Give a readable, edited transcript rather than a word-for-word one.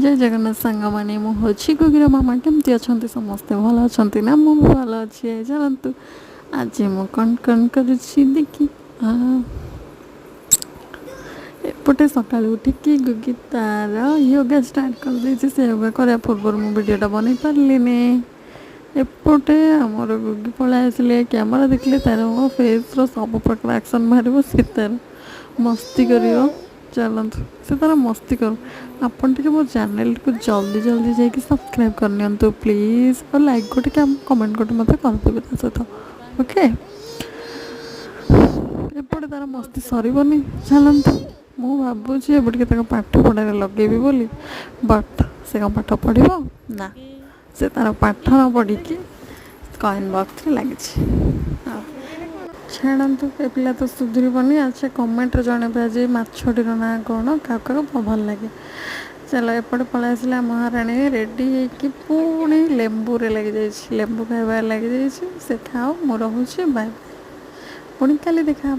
जय जगन्नाथ सांग मैंने मुझे गुगिर मामा केमती अच्छा समस्ते भल अच्छा ना मु भल अच्छे जानतु आज मु कण कण कर देखी एपटे सका उठिकी गुगी तार योगा स्टार्ट कर देछि से योगा करा पूर्व मु वीडियोटा बन पार्लिनी एपटे आमर गुगी पलाई आसिले कैमरा देखले तार मो फेस रो सब प्रकार एक्शन मारिबो से तार मस्ती करियो चलतु से तार मस्ती करूँ आपन टे मो चैनल को जल्दी जल्दी जाकि सब्सक्राइब करनी प्लीज और लाइक गोटे कमेंट गोटे मत करदेवे ता सहित ओके एपटे तार मस्ती सरबनी चलतु मु भावुँ एपटे पाठ पढ़ार लगे बोली बट से कौन पाठ पढ़ो ना से तार पाठ न पढ़ी कॉइन बॉक्स लगी छाड़ू ए पिला तो सुधरबनी अच्छा कमेंट जनइबे आज माछटीर ना कौन क्या भल लगे चलो एपटे पलि आसला महाराणी रेडी होगी पुणी लेंबू लगी जाइए लेंबू खाइबार लगी जाइए से खाओ मु रोचे बाय बाय पुणी काली देखा।